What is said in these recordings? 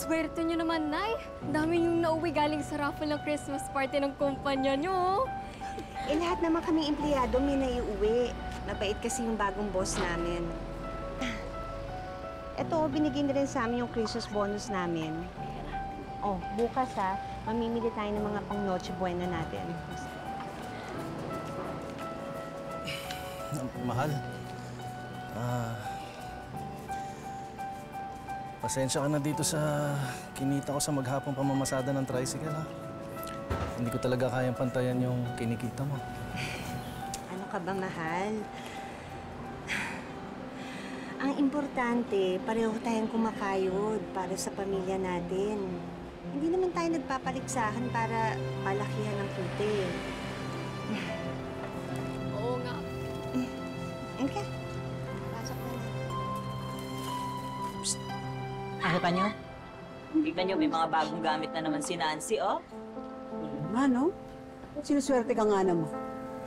Swerte nyo naman, Nay. Dami yung nauwi galing sa raffle ng Christmas party ng kumpanya nyo. Eh, lahat naman kaming empleyado may naiuwi. Mabait kasi yung bagong boss namin. Eto, binigay na rin sa amin yung Christmas bonus namin. Oh, bukas ha, mamimili tayo ng mga pang Noche Buena natin. Mahal. Pasensya ka na dito sa kinita ko sa maghapong pamamasada ng tricycle, ha? Hindi ko talaga kayang pantayan yung kinikita mo. Ano ka ba, mahal? Ang importante, pareho tayong kumakayod para sa pamilya natin. Hindi naman tayo nagpapaligsahan para palakihan ng kita. Oo nga. Okay. Pasok na lang. Nakita niyo? Tignan niyo, may mga bagong gamit na naman si Nancy, oh. Ano? Sinuswerte ka nga naman.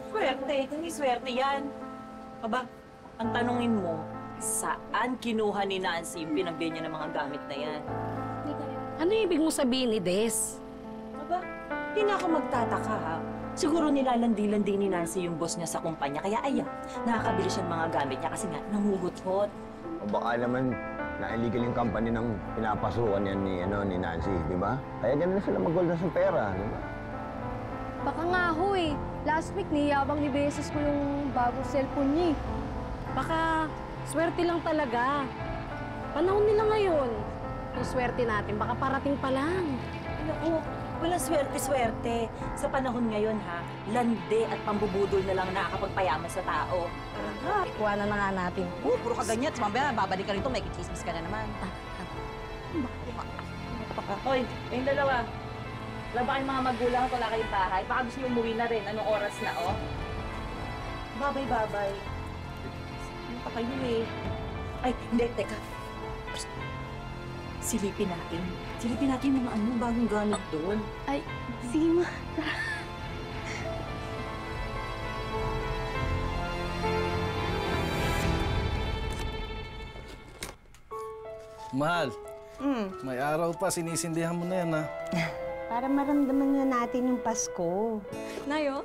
Swerte, hindi swerte yan. Aba, ang tanungin mo, saan kinuha ni Nancy yung pinambili niya ng mga gamit na yan? Ano ibig mo sabihin ni Des? Aba, hindi na ako magtataka, ha? Siguro nilalandi-landi ni Nancy yung boss niya sa kumpanya, kaya ayan, nakakabili siya ng mga gamit niya kasi nga nanguhot-hot. O baka naman na-illegal yung company ng pinapasukan yan ni Nancy, di ba? Kaya ganun na sila mag-golden sa pera, di ba? Baka nga ho eh. Last week, niyabang ni Beses ko yung bagong cellphone niya eh. Baka swerte lang talaga. Panahon nila ngayon. Yung swerte natin, baka parating pa lang. Naku, walang swerte-swerte. Sa panahon ngayon, ha, lande at pambubudol na lang nakakapagpayaman sa tao. Ikuha na nga natin. Puro ka ganyan. Mamaya, babalik ka rito, may kichismis ka na naman. Hoy, yung dalawa. Wala ba kayong mga magulang at wala kayong bahay? Baka gusto yung umuwi na rin. Anong oras na, oh? Babay-babay. Ano pa kayo eh? Ay, hindi, teka. Psst. Silipin natin. Silipin natin yung mga bagong gamit doon. Ay, sige ma. Mahal, may araw pa, sinisindihan mo na yan, ha? Para maramdaman na natin yung Pasko. Nayo?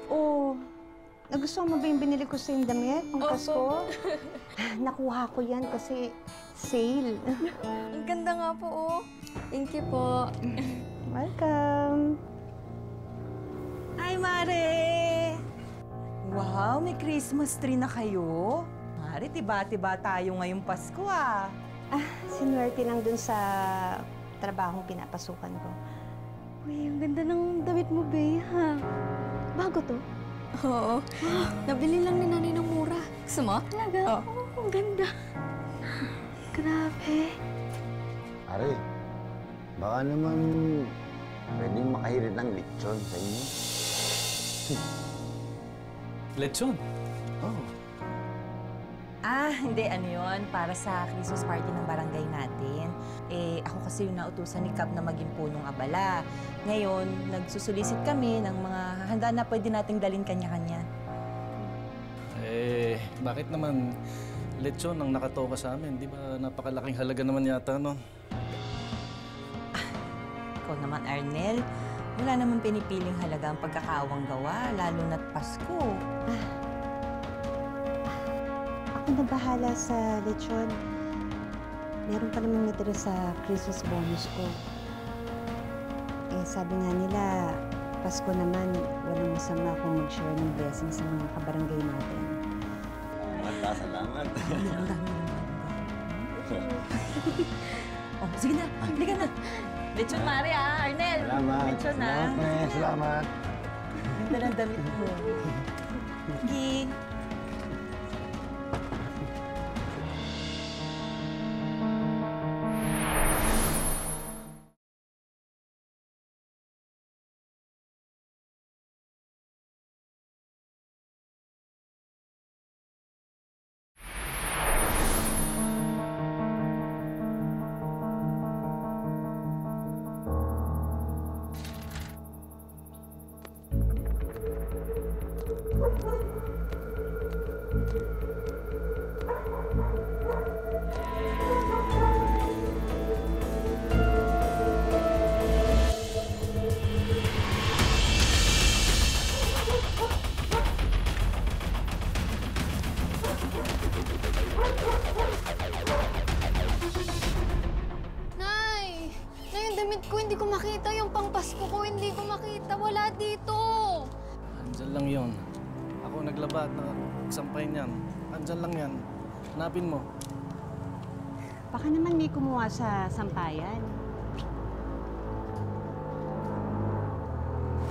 Oh, nagustuhan mo ba yung binili ko sa yung damit pang Opo. Pasko? Nakuha ko yan kasi sale. Ang ganda nga po oh. Thank you po. Welcome. Ay, Mare! Wow, may Christmas tree na kayo. Mare, tiba-tiba tayo ngayong Pasko, ah. Sinuwerte lang dun sa trabahong pinapasukan ko. Uy, ang ganda ng damit mo, Bea, ha? Bago to? Oo. Nabili lang ni Nanay ng mura. Gusto mo? Talaga? Oo. Ang ganda. Grabe. Pare, baka naman pwedeng makahirit ng lechon sa inyo. Lechon. Oh. Hindi. Ano yun? Para sa Christmas party ng barangay natin. Eh, ako kasi yung nautusan ni Cap na maging punong abala. Ngayon, nagsusulisit kami ng mga handa na pwede nating dalhin kanya-kanya. Eh, bakit naman lechon ang nakatoka sa amin? Di ba napakalaking halaga naman yata, no? Ikaw naman, Arnel. Wala naman pinipiling halaga ang pagkakaawang gawa, lalo na't Pasko. Ako na bahala sa lechon. Meron pa naman natira sa Christmas bonus ko. Eh, sabi nga nila, Pasko naman, walang masama kung mag-share ng blessing sa mga kabarangay natin. Salamat. Oh, sige na. Halika na. Lechon, Mare, Arnel. Salamat. Lechon, Salamat, salamat. Ganda ng damit mo. Sige. hindi ko makita yung pangpasko ko. Hindi ko makita. Wala dito. Andyan lang yon. Ako naglaba at nagsampay niyan. Andyan lang yan. Hanapin mo. Baka naman may kumuha sa sampayan.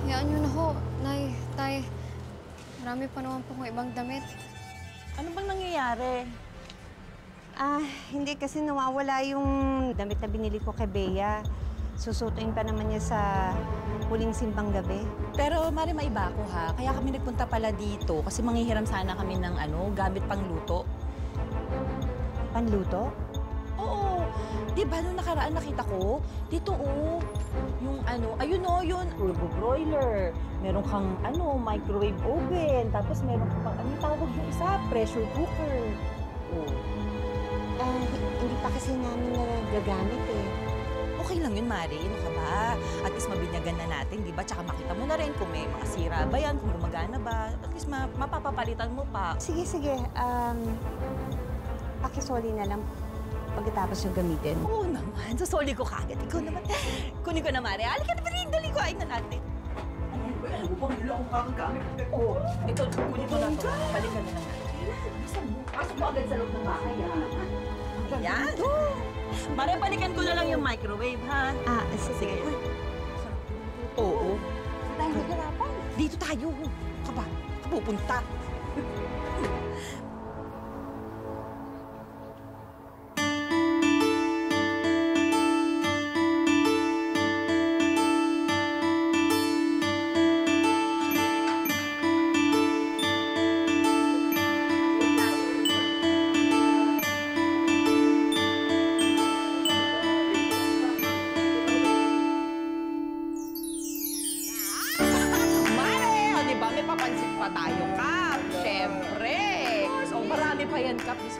Hayaan nyo na ho. Nay, tay. Marami pa naman po kong ibang damit. Ano bang nangyayari? Hindi kasi nawawala yung damit na binili ko kay Bea. Susutuin pa naman niya sa huling simbang gabi. Pero Mari, maiba ako ha. Kaya kami nagpunta pala dito kasi manghihiram sana kami ng gamit pang luto. Panluto? Oo. Di ba nung nakaraan nakita ko? Dito yung ayun yun, turbo broiler. Meron kang microwave oven. Tapos meron kang anong tawag yung isa? Pressure cooker. Hindi pa kasi namin nagagamit eh. Okay lang yun, Mari. Ano ka ba? At least mabinyagan na natin, di ba? Tsaka makita mo na rin kung may mga sira ba yan, kung gumagana ba. At least mapapapalitan mo pa. Sige. Pakisoli na lang pagkatapos yung gamitin. Oo naman. Sasoli ko kagad. Ikaw naman. Kunin ko na, Mari. Halika na, Mari. Dali ko. Ayun na natin. Alam mo ba, ngayon lang akong kakagamit. Oo. Ito, kunin ko na ito. Balikan na lang natin. Pasok mo agad sa loob ng bahay, ha? Yan. Mari, balikan ko na lang yung microwave, ha? Sige. Oo. Tayo nagarapan. Dito tayo. Kaba, pupunta.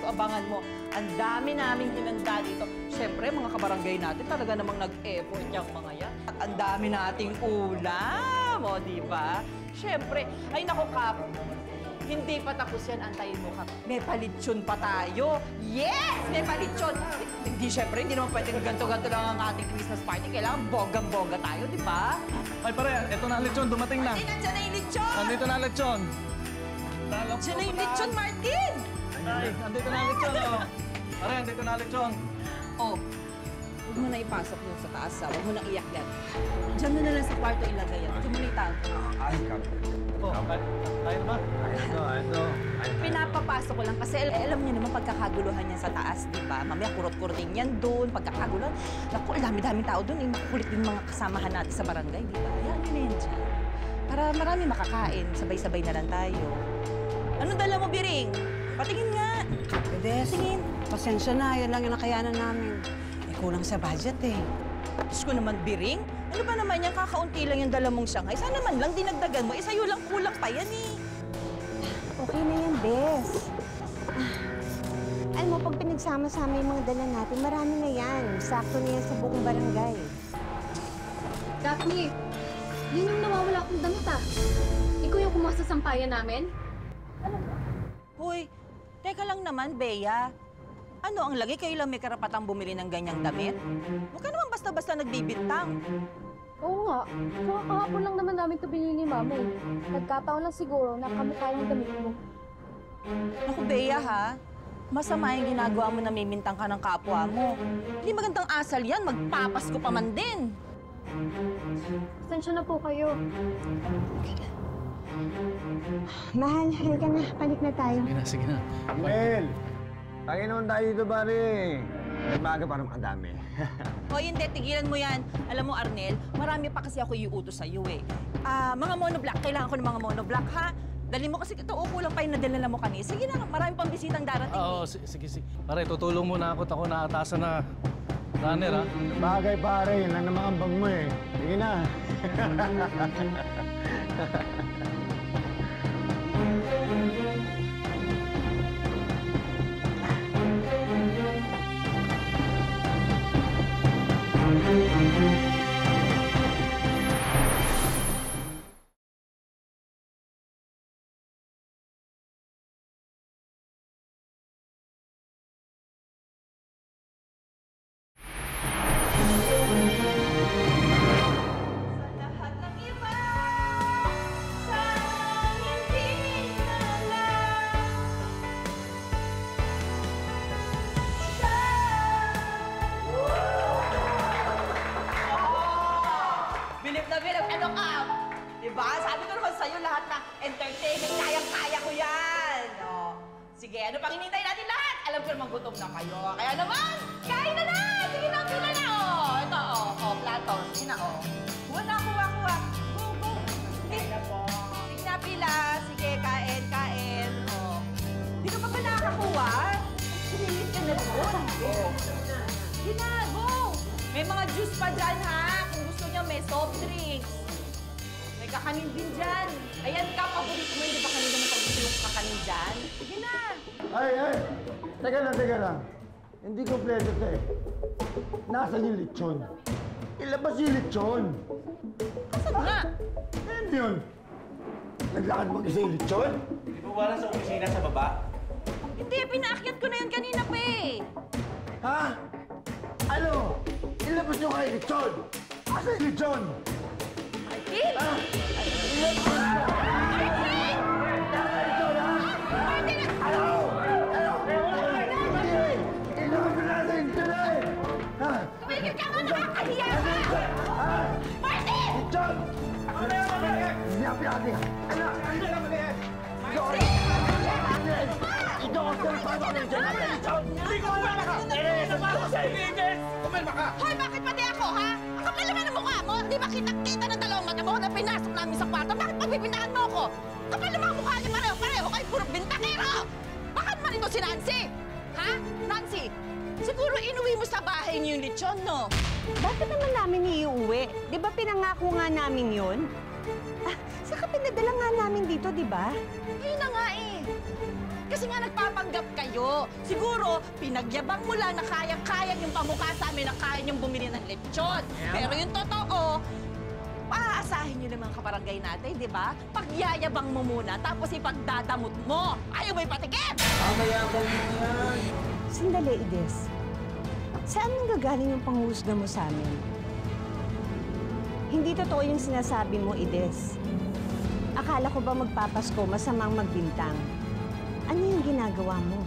Abangan mo, ang dami naming hinanda dito. Siyempre, mga kabarangay natin, talaga namang nag-effort yung mga yan. At ang dami nating ulam, di ba? Siyempre, ay naku, Kap, hindi pa tapos yan, antayin mo, Kap. May palitsyon pa tayo. Yes! May palitsyon! Hindi, siyempre, hindi naman pwedeng ganto-ganto lang ang ating Christmas party. Kailangan bonggang-bongga tayo, di ba? Ay pare, eto na ang lechon. Dumating na. Ay, nandiyan na yung lechon! Andito na ang lechon. Nandiyan na yung lechon, Martin! Ay, andito na ang lechon. Pare, andito na ang lechon. Huwag mo na ipasok yung sa taas, ha? Huwag mo nang iyak yan. Diyan mo na lang sa kwarto ilagay yan. Diyan mo na itago. Ay, Kap. Kaya na ba? Ano? Pinapapasok ko lang kasi alam niyo naman pagkakaguluhan yan sa taas, di ba? Mamaya kurot-kurotin yan doon, pagkakaguluhan. Naku, dami-daming tao doon. Makukulit din mga kasamahan natin sa barangay, di ba? Yan, yun na yan dyan. Para marami makakain, sabay-sabay na lang tayo. Anong dala mo, Biring? Patingin nga. Des, pasensya na. Yan lang yung nakayanan namin. Kulang sa budget eh. Diyos ko naman, Biring. Ano ba naman yan? Kakaunti lang yung dala mong Shanghai. Sana man lang dinagdagan mo. Sa'yo lang kulang pa yan eh. Okay na yan, Bes. Alam mo, pag pinagsama-sama yung mga dala natin, marami na yan. Sakto na yan sa buong barangay. Daphne, yun yung nawawala akong damit Ikaw yung kumuha sa sampayan namin? Hoy, teka lang naman, Bea. Ano ang lagi? Kayo lang may karapatang bumili ng ganyang damit? Huwag ka naman basta-basta nagbibintang. Oo nga. So, kahapon lang naman namin ito binili ni Mama eh. Nagkataon lang siguro na kamukha yung damit mo. Naku, Bea, ha? Masama yung ginagawa mo na mimintang ka ng kapwa mo. Hindi magandang asal yan. Magpapasko pa man din. Pasensya na po kayo. Mahal, halika na. Balik na tayo. Sige na. Mel! Tagay naman tayo dito, pare. Nagmaga parang ang dami. O hindi, tigilan mo yan. Alam mo, Arnel, marami pa kasi ako iuutos sa'yo eh. Mga monoblock, kailangan ko ng mga monoblock, ha? Dali mo kasi ito, kulang pa yung nadala mo kanina. Sige na, marami pang bisitang darating Oo, sige. Pare, tutulong muna ako. Ako naatasan na runner, ha? Bagay, pare. Yun lang naman ang bag mo eh. Sige na. Diba? Sabi ko naman sa'yo lahat ng entertainment, kayang-kaya ko yan. Oh. Sige, ano pang hinintay natin lahat? Alam ko naman gutom na kayo. Kaya naman, kain na na! Sige na, pila na, oh. Ito, plato. Sige na, Kuha na, kuha. Go, go. Sige na po. Sige na, pila. Sige, kain. Oh. Di ka pa ba nakakakuha? Sinilit ka na doon. Sige na, go. May mga juice pa dyan, ha? Kung gusto niya, may soft drinks. May kakanin din dyan. Ayan ka, paborito mo. Hindi ba kanina mo paborito yung kakanin dyan? Sige na. Ay! Teka lang. Hindi kompleto ito eh. Nasaan yung lechon? Ilabas yung lechon! Saan nga? Ayun yun! Naglakad mag-isa yung lechon? Di ba wala sa opisina sa baba? Hindi, pinaakyat ko na yun kanina pa eh. Ha? Ano? Ilabas nyo kayo lechon! Asa yung lechon? Martin! Ilabas nyo! Tumigil ka mo! Nakakahiya ka! Martin! John! Siap ya, dia. Anak! John! Ito ang pagpapagawa ng John natin, John! Hindi ko kumalma ka! Sama ako sa Eden! Kumalma ka! Hoy, bakit pati ako, ha? Ang kapal naman ang mukha mo! Di ba kita ng dalawang mata mo na pinasok namin sa kwarto? Bakit pagpipinaan mo ako? Kapal naman ang mukha niyo pareho kayo puro bintakero! Bakit man ito si Nancy? Ha? Nancy, siguro inuwi mo sa bahay niyo yung lechon, no? Bakit naman namin iuwi? Di ba pinangako nga namin yun? Saka pinadala nga namin dito, di ba? Yun na nga eh. Kasi nga nagpapanggap kayo. Siguro, pinagyabang mo lang na kayang-kaya yung pamukha sa amin na kaya niyong bumili ng lechon. Pero yung totoo, paaasahin niyo naman kabarangay natin, di ba? Pagyayabang mo muna, tapos ipagdadamot mo. Ayaw mo ipatikip! Sandali, Ides. Saan nanggagaling yung panghusga mo sa amin? Hindi totoo yung sinasabi mo, Ides. Akala ko ba magpapasko masamang magbintang? Ano yung ginagawa mo?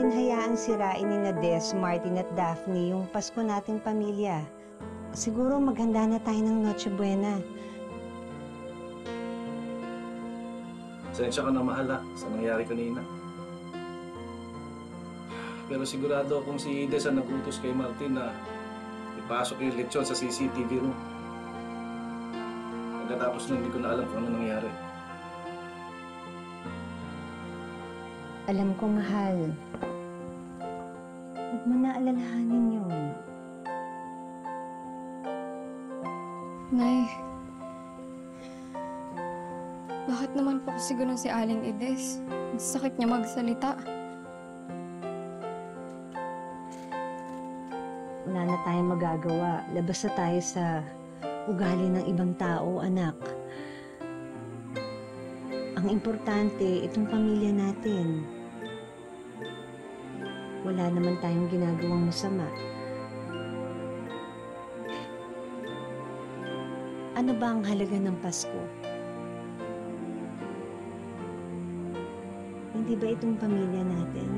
Hayaang sirain ni Des, Martin at Daphne yung Pasko nating pamilya. Siguro maghanda na tayo ng Noche Buena. Sensya ka na mahal sa nangyari kanina. Pero sigurado akong si Des ang nagutos kay Martin na ipasok yung lechon sa CCTV room. Pagkatapos nun, hindi ko na alam kung ano nangyari. Alam ko, mahal. Huwag mo na alalahanin yun. Nay, bakit naman po kasi ganun si Aling Ides? Ang sakit niya magsalita. Wala na tayong magagawa. Labas na tayo sa ugali ng ibang tao, anak. Ang importante, itong pamilya natin. Wala naman tayong ginagawang masama. Ano ba ang halaga ng Pasko? Hindi ba itong pamilya natin?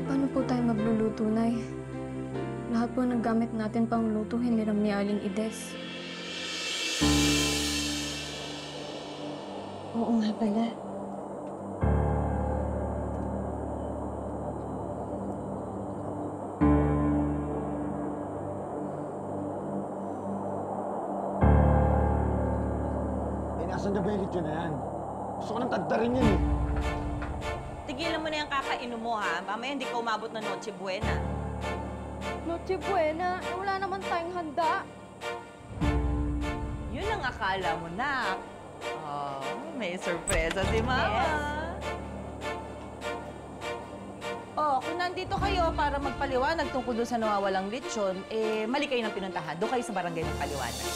Paano po tayo magluluto, Nay? Lahat po ng gamit natin pang luto, hiniram ni Aling Ides. Oo nga pala. Nasaan na ba yung lechon na yan? Gusto ko nang tagtarin yan eh. Tigilan mo na yung kakainom mo, ha? Mamaya hindi ka umabot na Noche Buena. Noche Buena, wala naman tayong handa. Yun ang akala mo, nak. Oh, may sorpresa si Mama. Oh, kung nandito kayo para magpaliwanag tungkol doon sa nawawalang lechon, eh, mali kayo ng pinuntahan. Doon kayo sa barangay magpaliwanag.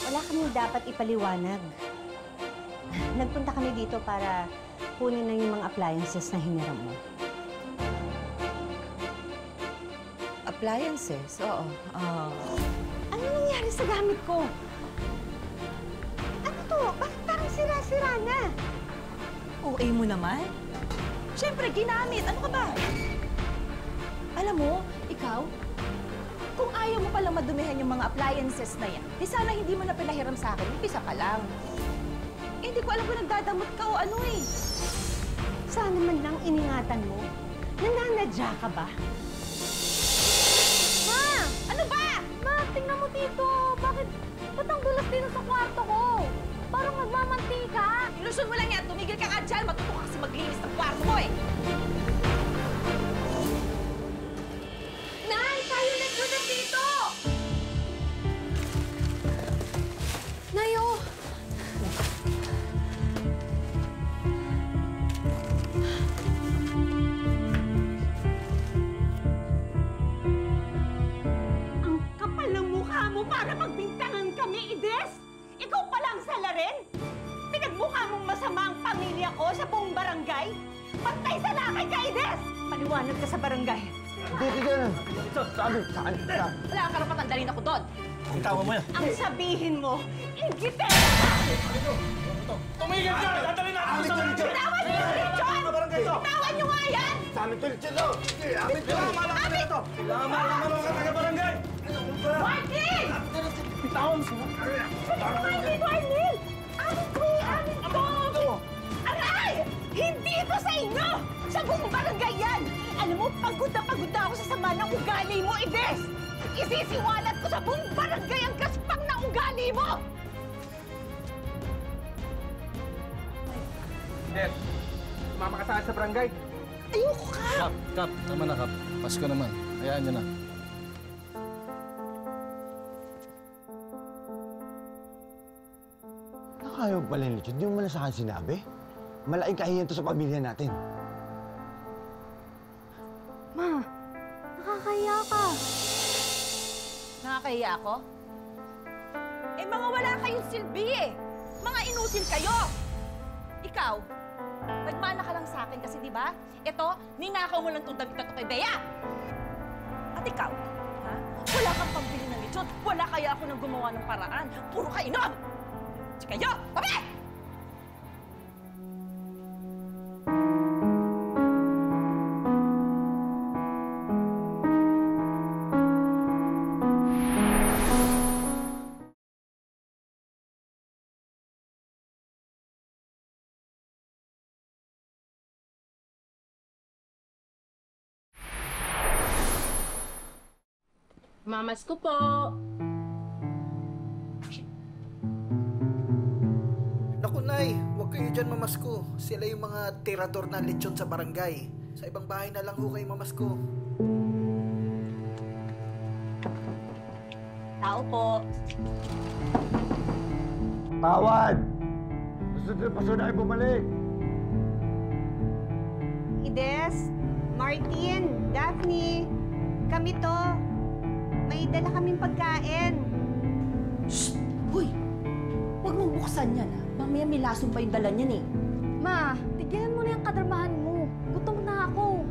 Wala kaming dapat ipaliwanag. Nagpunta kami dito para kunin na yung mga appliances na hiniram mo. Appliances? Oo. Ano nangyari sa gamit ko? Ano to? Bakit parang sira-sira na? OA mo naman? Siyempre, ginamit. Ano ka ba? Alam mo, ikaw, kung ayaw mo palang madumihan yung mga appliances na yan, di sana hindi mo na pinahiram sa akin. Umpisa pa lang. Eh, hindi ko alam kung nagdadamot ka o ano eh. Sana man lang iningatan mo. Nananadya ka ba? Ma! Ano ba? Ma, tingnan mo dito. Bakit? Ba't ang dulas dito sa kwarto ko? Parang nagmamantika. Ilusyon mo lang yan. Tumigil ka nga dyan. Matuto ka kasi maglinis ng kwarto mo eh. Nay! Tayo na dito! Nay, oh! Ang kapal ng mukha mo para magbintangan kami, Ides! Ikaw palang salarin? Pinagmukha mong masama ang pamilya ko sa buong barangay? Pantay sa lakay ka, Ides! Paliwanag ka sa barangay. Hindi ka na. Saan? Wala kang karapatan. Dalhin ako doon. Itawan mo yan. Ang sabihin mo, ingite! Tumigil ka! Dadalhin natin sa barangay! Bitawan niyo yung lechon! Bitawan niyo nga yan! Sa amin to, Lechon, no? Amin to! Kailangan naman ka taga-barangay! Martin! Bitawan mo! Martin, Martin! Amin ko eh! Amin ko! Aray! Hindi ito sa inyo! Sa buong barangay yan! Alam mo, pagod na ako sa sama ng ugali mo, Ides! Isisiwalat ko sa buong barangay ang gaspang na ugali mo! Dad, sumama ka sa akin sa barangay. Ayoko ka! Kap, tama na, Kap. Pasko naman. Hayaan nyo na. Nakayog pala ni Lechon. Hindi mo na sa akin sinabi. Malaking kahiyan to sa pamilya natin. Ma, nakakahiya ka. Nakakahiya ako? Eh, mga wala kayong silbi eh. Mga inutil kayo. Ikaw, nagmana ka lang sa akin kasi, di ba? Ito, ninakaw mo lang itong damit na ito kay Bea. At ikaw, ha? Wala kang pambili ng lechon. Wala kaya ako nang gumawa ng paraan. Puro ka inom! Kayo, tabi! Mamas ko po. Naku, Nay, huwag kayo dyan mamasko. Sila yung mga tirador na lechon sa barangay. Sa ibang bahay na lang ho kayo mamasko. Tao po. Tawad! Paso na kayo bumalik. Ides, Martin, Daphne, kami to. May dala kaming pagkain. Shh! Hoy! Huwag mong buksan yan, ha? Mamaya may lason pa yung dala niyan, eh. Ma, tigilan mo na yung kadramahan mo. Gutom na ako.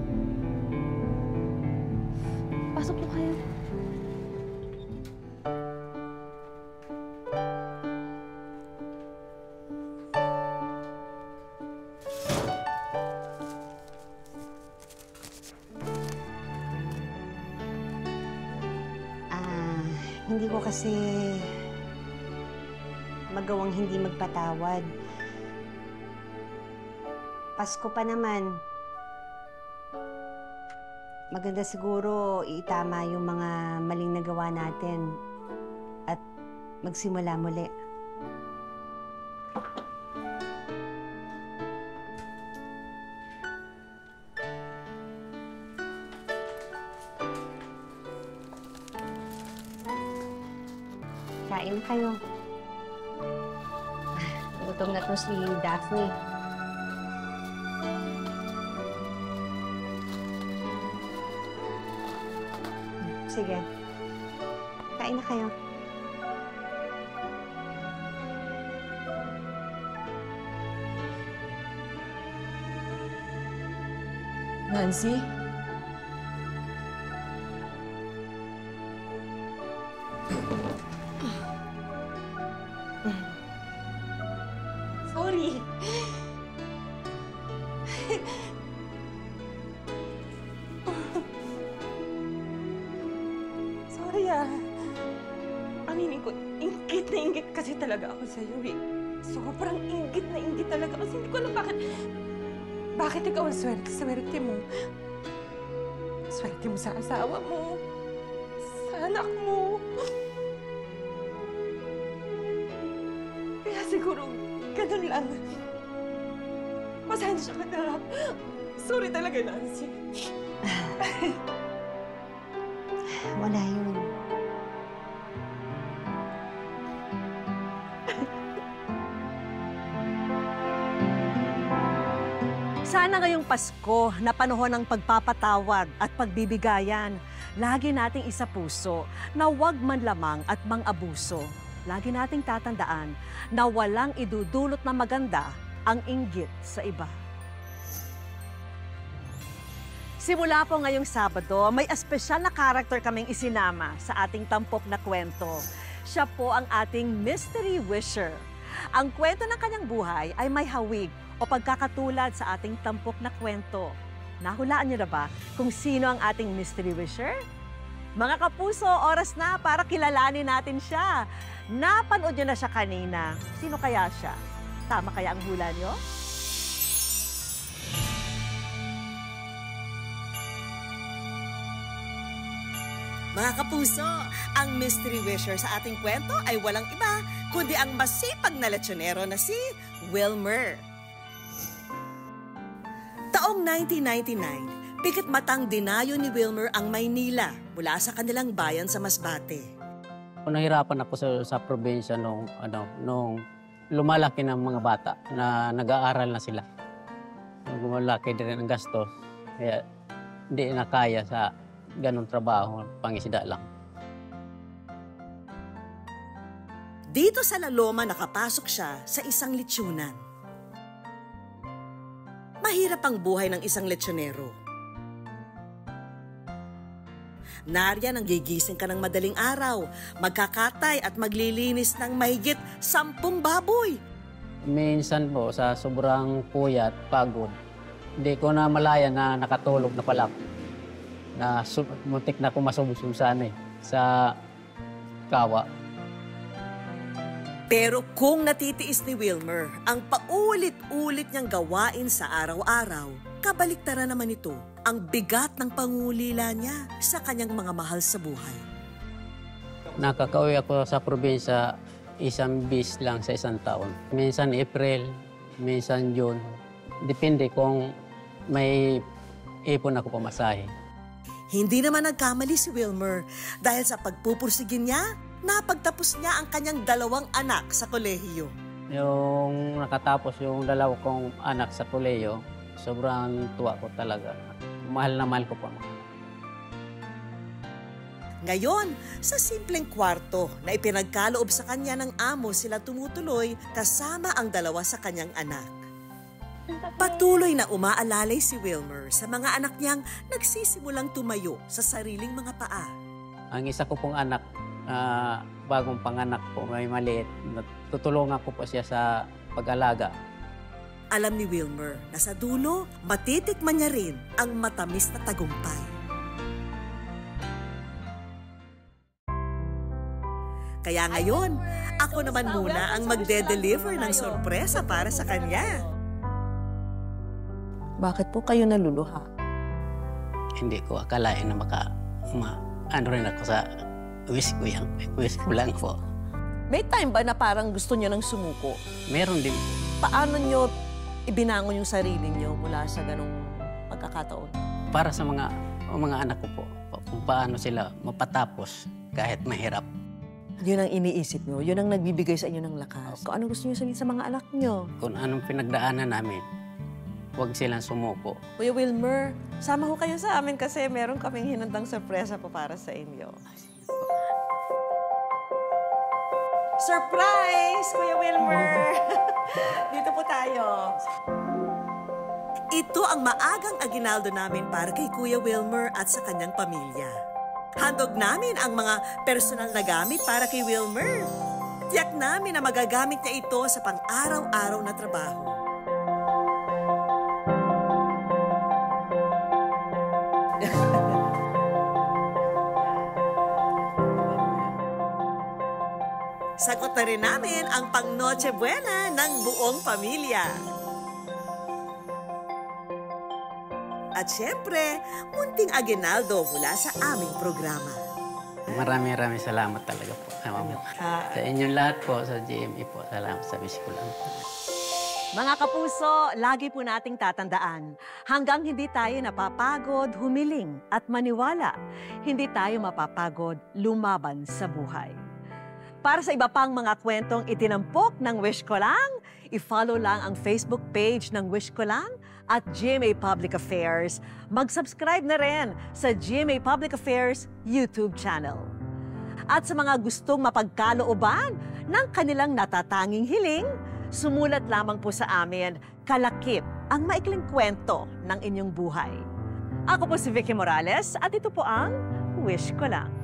Pasok po kayo. Hindi ko kasi magawang hindi magpatawad. Pasko pa naman. Maganda siguro itama yung mga maling nagawa natin at magsimula muli. Kain kayo. Gutom na to si Daphne. sige. Kain na kayo. Nancy? Sorry. Sorry Aminin ko, inggit kasi talaga ako sa'yo eh. Sobrang inggit na inggit talaga kasi hindi ko alam bakit ikaw ang swerte mo. Swerte mo sa asawa mo, sa anak mo. Kaya siguro, ganun lang. Pasensya ka na. Sorry talaga, Nancy. Wala yun. Sana ngayong Pasko na panahon ng pagpapatawad at pagbibigayan, lagi nating isapuso na huwag manlamang at mang-abuso. Lagi nating tatandaan na walang idudulot na maganda ang inggit sa iba. Simula po ngayong Sabado, may espesyal na karakter kaming isinama sa ating tampok na kwento. Siya po ang ating Mystery Wisher. Ang kwento ng kanyang buhay ay may hawig o pagkakatulad sa ating tampok na kwento. Nahulaan niyo na ba kung sino ang ating Mystery Wisher? Mga kapuso, oras na para kilalanin natin siya. Napanood niyo na siya kanina. Sino kaya siya? Tama kaya ang hula niyo? Mga kapuso, ang Mystery Wisher sa ating kwento ay walang iba kundi ang masipag na lechonero na si Wilmer. Taong 1999, pikit matang dinayo ni Wilmer ang Maynila mula sa kanilang bayan sa Masbate. Nahirapan ako sa probinsya nung lumalaki ng mga bata na nag-aaral na sila. Lumalaki din ang gastos, kaya hindi na kaya sa ganong trabaho, pangisda lang. Dito sa La Loma nakapasok siya sa isang lechonan. Mahirap ang buhay ng isang lechonero. Nariyan ang gigising ka ng madaling araw, magkakatay at maglilinis ng mahigit 10 baboy. Minsan po, sa sobrang puyat, pagod, hindi ko na malaya na nakatulog na pala. Na muntik na ako masubsub sa kawa. Pero kung natitiis ni Wilmer ang paulit-ulit niyang gawain sa araw-araw, kabaliktaran naman ito ang bigat ng pangulila niya sa kanyang mga mahal sa buhay. Nakakauwi ako sa probinsya isang bis lang sa isang taon. Minsan April, minsan June. Depende kung may ipon ako pamasahe. Hindi naman nagkamali si Wilmer dahil sa pagpupursigin niya, napagtapos niya ang kanyang 2 anak sa kolehiyo. Yung nakatapos yung 2 kong anak sa kolehiyo, sobrang tuwa ko talaga. Mahal na mahal ko po. Ngayon, sa simpleng kwarto na ipinagkaloob sa kanya ng amo sila tumutuloy kasama ang 2 sa kanyang anak. Patuloy na umaalalay si Wilmer sa mga anak niyang nagsisimulang tumayo sa sariling mga paa. Ang isa ko pong anak, bagong panganak po, may maliit. Tutulungan ko po siya sa pag-alaga. Alam ni Wilmer na sa dulo, matitikman niya rin ang matamis na tagumpay. Kaya ngayon, ako naman muna ang magde-deliver ng sorpresa para sa kanya. Bakit po kayo naluluha? Hindi ko akalain na ano rin ako sa wish ko yan. Wish ko lang po. May time ba na parang gusto niyo nang sumuko? Meron din. Paano niyo ibinangon yung sarili niyo mula sa ganong pagkakataon? Para sa mga anak ko po, kung paano sila mapatapos kahit mahirap. Yun ang iniisip niyo, yun ang nagbibigay sa inyo ng lakas. Kung ano gusto niyo sabihin sa mga anak niyo? Kung anong pinagdaanan namin, huwag silang sumuko. Kuya Wilmer, sama ho kayo sa amin kasi meron kaming hinandang sorpresa po para sa inyo. Surprise, Kuya Wilmer! Dito po tayo. Ito ang maagang aginaldo namin para kay Kuya Wilmer at sa kanyang pamilya. Handog namin ang mga personal na gamit para kay Wilmer. Tiyak namin na magagamit niya ito sa pang-araw-araw na trabaho. Sagot na rin namin ang pang-Noche Buena ng buong pamilya. At syempre, munting aginaldo mula sa aming programa. Maraming salamat talaga po. Sa inyong lahat po, sa GMA po, salamat sa wish ko lang po. Mga kapuso, lagi po nating tatandaan, hanggang hindi tayo napapagod, humiling at maniwala, hindi tayo mapapagod lumaban sa buhay. Para sa iba pang mga kwentong itinampok ng Wish Ko Lang, i-follow lang ang Facebook page ng Wish Ko Lang at GMA Public Affairs. Mag-subscribe na rin sa GMA Public Affairs YouTube channel. At sa mga gustong mapagkalooban ng kanilang natatanging hiling, sumulat lamang po sa amin, Kalakip, ang maikling kwento ng inyong buhay. Ako po si Vicky Morales at ito po ang Wish Ko Lang.